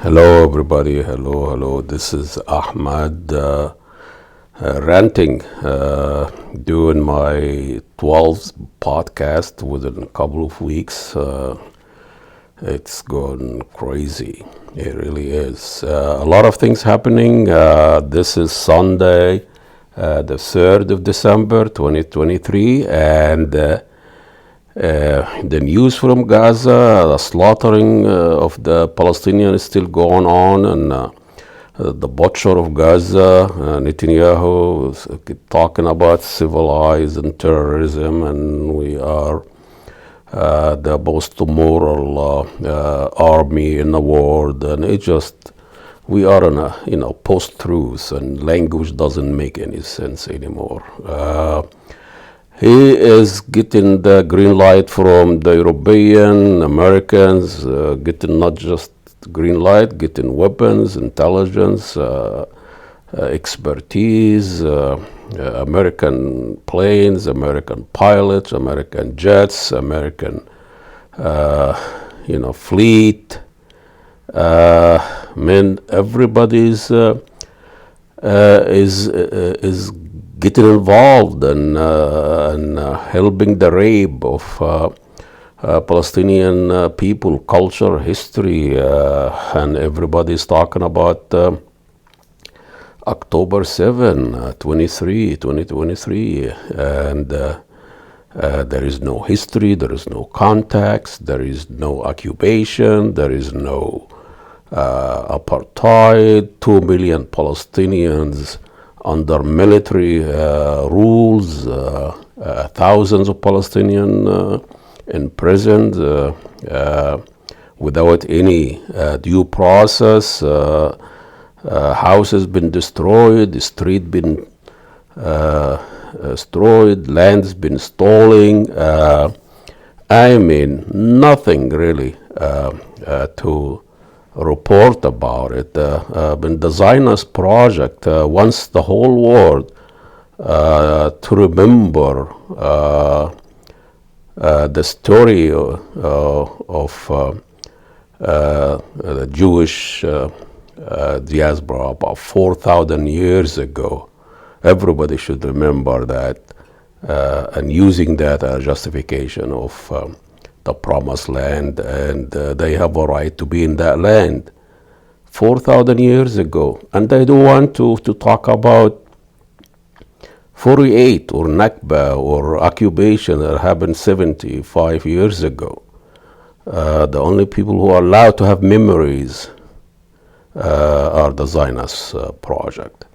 Hello, everybody. Hello. This is Ahmad ranting, doing my 12th podcast within a couple of weeks. It's gone crazy. It really is. A lot of things happening. This is Sunday, the 3rd of December, 2023, and the news from Gaza, the slaughtering of the Palestinians is still going on, and the butcher of Gaza, Netanyahu, is talking about symbolize and terrorism, and we are the most moral army in the world, and we are in a post-truth, and language doesn't make any sense anymore. He is getting the green light from the European, Americans, getting not just green light, getting weapons, intelligence, expertise, American planes, American pilots, American jets, American, fleet. Everybody's is getting involved and helping the rape of Palestinian people, culture, history, and everybody's talking about October 7, 2023, and there is no history, there is no context, there is no occupation, there is no apartheid, 2 million Palestinians under military rules, thousands of Palestinians imprisoned without any due process, houses been destroyed, the street been destroyed, land's been stolen. Nothing really to report about it. In the Zionist project wants the whole world to remember the story of the Jewish diaspora about 4,000 years ago. Everybody should remember that, and using that as justification of the promised land, and they have a right to be in that land 4,000 years ago. And I don't want to talk about 48 or Nakba or occupation that happened 75 years ago. The only people who are allowed to have memories are the Zionist project.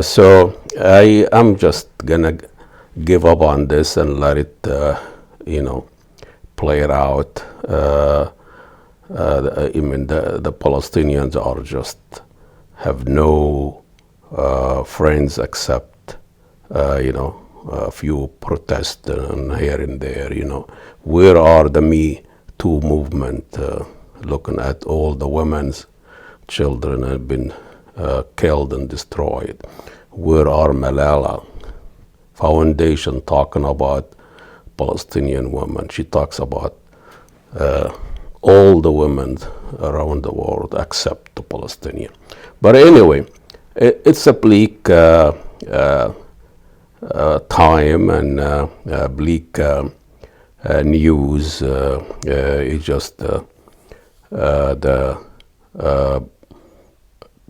So I am just gonna give up on this and let it, play it out. The Palestinians are just have no friends except a few protests and here and there. Where are the Me Too movement? Looking at all the women's children have been killed and destroyed. Where are Malala Foundation talking about Palestinian women? She talks about all the women around the world except the Palestinian. But anyway, it's a bleak time and bleak news. It's just the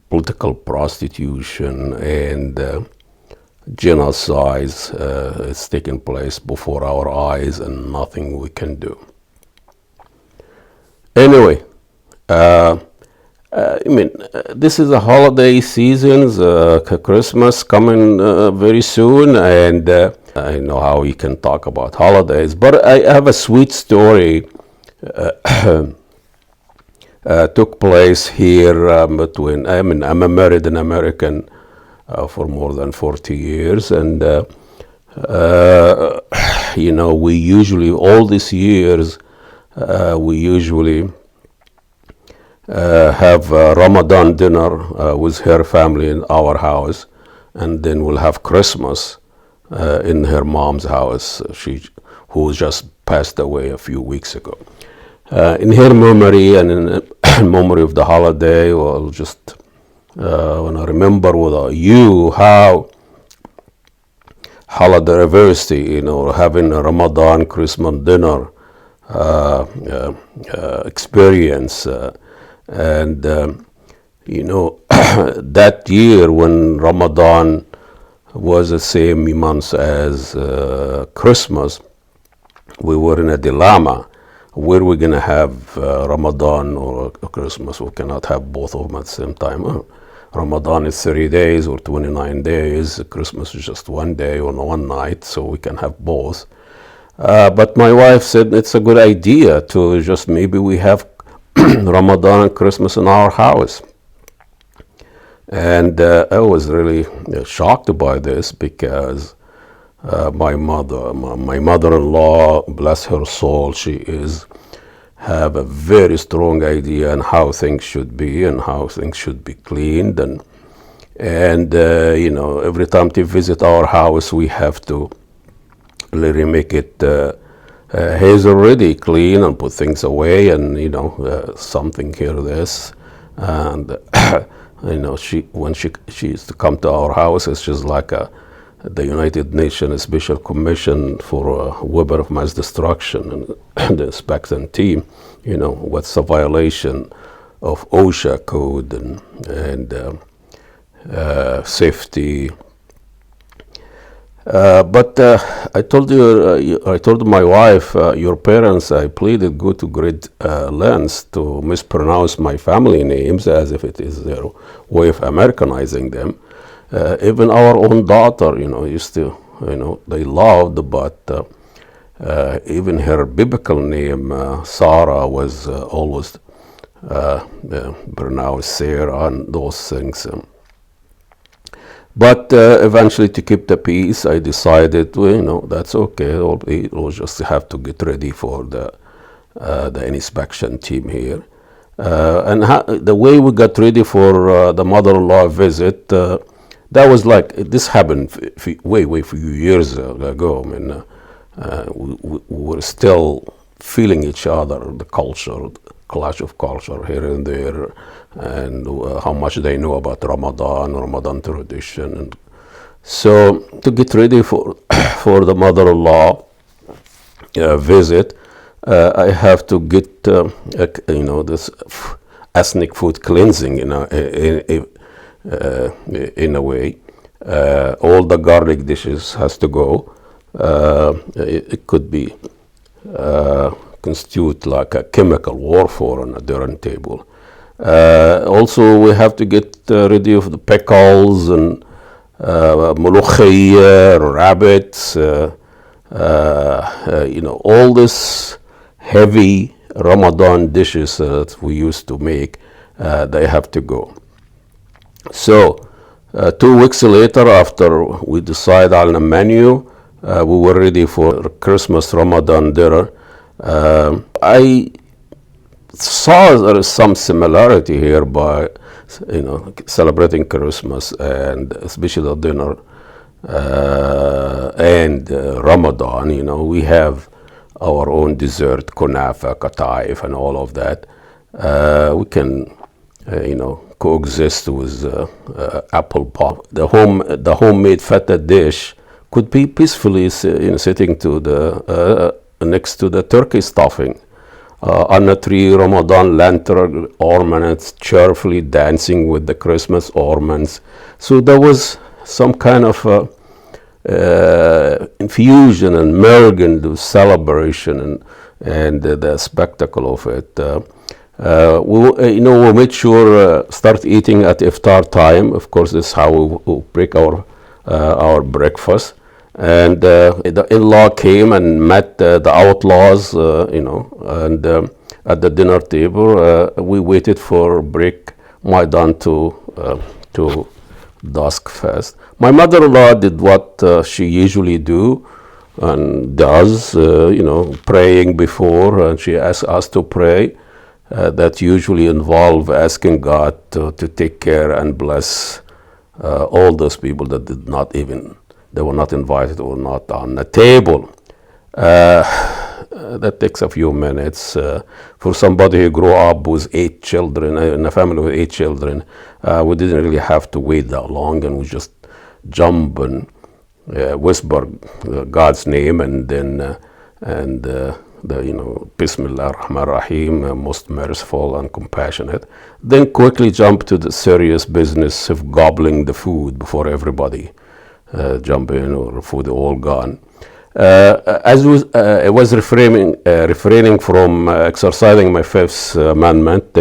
political prostitution and genocide is taking place before our eyes, and nothing we can do. Anyway, this is a holiday season, Christmas coming very soon, and I know how we can talk about holidays, but I have a sweet story took place here between, I'm a married an American for more than 40 years, and we usually, all these years, we usually have a Ramadan dinner with her family in our house, and then we'll have Christmas in her mom's house, who just passed away a few weeks ago. In her memory and in memory of the holiday, or just when I remember with you how Holidiveristy, having a Ramadan Christmas dinner experience, and that year when Ramadan was the same month as Christmas, we were in a dilemma. Where we're going to have Ramadan or Christmas? We cannot have both of them at the same time. Ramadan is 30 days or 29 days. Christmas is just 1 day or 1 night, so we can have both. But my wife said it's a good idea to just maybe we have Ramadan and Christmas in our house. And I was really shocked by this, because my mother-in-law, bless her soul, she have a very strong idea on how things should be and how things should be cleaned, and every time they visit our house, we have to really make it. He's already clean and put things away, and something here, this, and when she used to come to our house, it's just like the United Nations Special Commission for weapon of mass destruction, and the inspection team, what's a violation of OSHA code and safety. But I told my wife, your parents, I pleaded, go to great lengths to mispronounce my family names as if it is their way of Americanizing them. Even our own daughter, used to, they loved, but even her biblical name, Sarah, was always pronounced Sarah, and those things. But eventually, to keep the peace, I decided, that's okay. We'll just have to get ready for the inspection team here. And the way we got ready for the mother-in-law visit, that was like, this happened way few years ago. I mean, we were still feeling each other, the culture, clash of culture here and there, and how much they know about Ramadan tradition. And so to get ready for the mother-in-law visit, I have to get this ethnic food cleansing in a way. All the garlic dishes has to go. It could be constitute like a chemical warfare on a dinner table. Also, we have to get ready of the pickles and molokhia, rabbits, all this heavy Ramadan dishes that we used to make, they have to go. So 2 weeks later, after we decide on a menu, we were ready for Christmas Ramadan dinner. I saw there is some similarity here by, celebrating Christmas and especially the dinner and Ramadan. We have our own dessert, kunafa, kataif, and all of that. We can, coexist with apple pop. The homemade feta dish could be peacefully sitting to the next to the turkey stuffing on a tree, Ramadan lantern ornaments, cheerfully dancing with the Christmas ornaments. So there was some kind of infusion and merged into celebration and the spectacle of it. We made sure start eating at iftar time. Of course, this is how we break our breakfast. And the in-law came and met the outlaws, and at the dinner table, we waited for break Maidan to dusk fast. My mother-in-law did what she usually do and does, praying before, and she asked us to pray. That usually involve asking God to take care and bless all those people that they were not invited or not on the table. that takes a few minutes. For somebody who grew up with 8 children, in a family with 8 children, we didn't really have to wait that long, and we just jump and whisper God's name, and then Bismillah ar-Rahman ar-Rahim, most merciful and compassionate. Then quickly jump to the serious business of gobbling the food before everybody jump in, or food all gone. I was refraining from exercising my fifth amendment,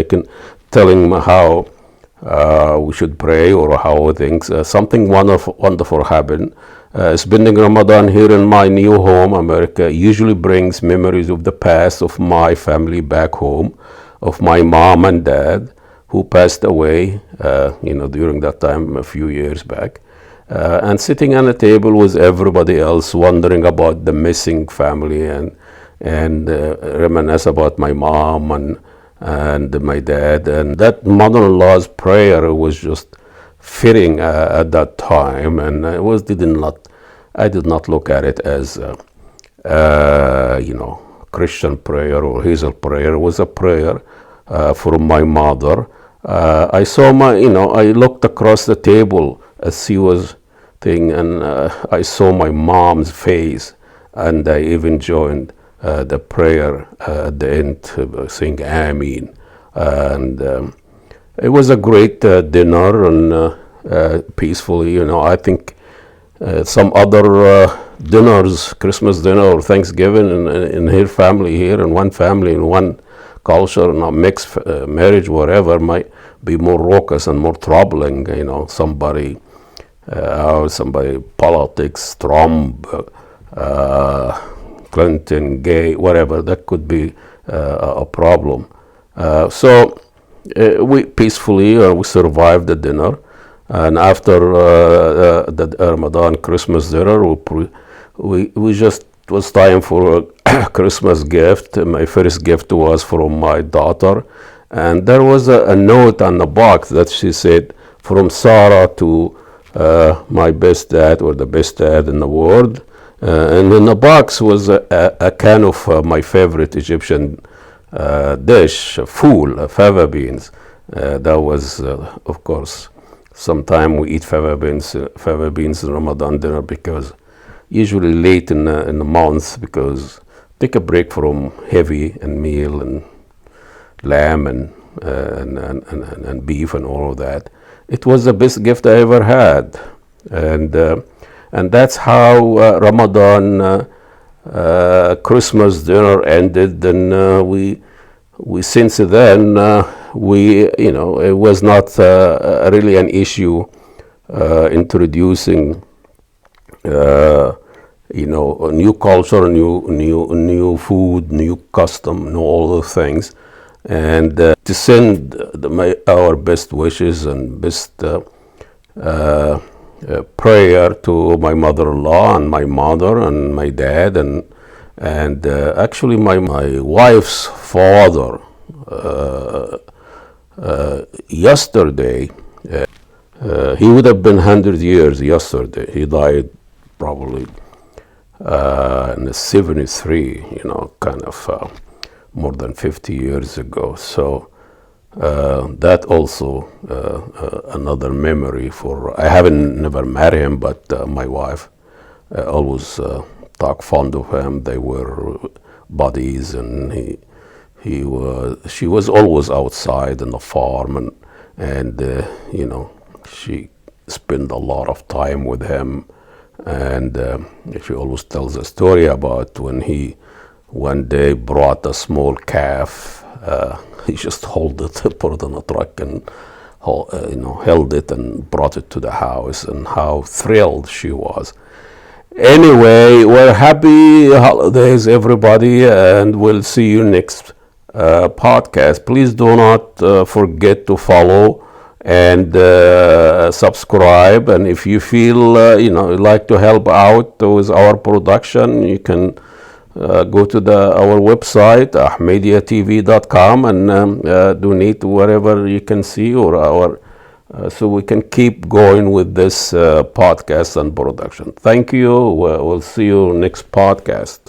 telling how we should pray or how things. Something wonderful happened. Spending Ramadan here in my new home, America, usually brings memories of the past of my family back home, of my mom and dad who passed away, during that time a few years back. And sitting on a table with everybody else, wondering about the missing family, and reminisce about my mom and my dad. And that mother-in-law's prayer was just fitting at that time, and I did not look at it as Christian prayer or Hazel prayer. It was a prayer from my mother. I looked across the table as she was and I saw my mom's face, and I even joined the prayer at the end, saying Ameen. And it was a great dinner, and peacefully. I think some other dinners, Christmas dinner or Thanksgiving in her family here, in one family, in one culture, and a mixed marriage, whatever, might be more raucous and more troubling. Somebody politics, Trump, Clinton, gay, whatever, that could be a problem. So we peacefully we survived the dinner, and after the Ramadan Christmas dinner, we just, it was time for a Christmas gift. My first gift was from my daughter, and there was a note on the box that she said, from Sarah to my best dad, or the best dad in the world. And in the box was a can of my favorite Egyptian dish, fool, fava beans. That was, of course, sometime we eat fava beans in Ramadan dinner, because usually late in the month, because take a break from heavy and meal and lamb and beef and all of that. It was the best gift I ever had, and that's how Ramadan Christmas dinner ended. And we since then it was not really an issue introducing a new culture, new food, new custom, all those things. And to send our best wishes and best prayer to my mother-in-law and my mother and my dad, and actually my wife's father. Yesterday, he would have been 100 years yesterday. He died probably in 73, kind of more than 50 years ago. So that also another memory for, I never met him, but my wife always talked fond of him. They were buddies, and she was always outside in the farm, and she spent a lot of time with him. And she always tells a story about when he one day brought a small calf. He just held it, put it in a truck, and held it and brought it to the house, and how thrilled she was. Anyway, we're happy holidays, everybody, and we'll see you next podcast. Please do not forget to follow and subscribe. And if you feel you'd like to help out with our production, you can go to our website, ahmediatv.com, and donate whatever you can see, or so we can keep going with this podcast and production. Thank you. We'll see you next podcast.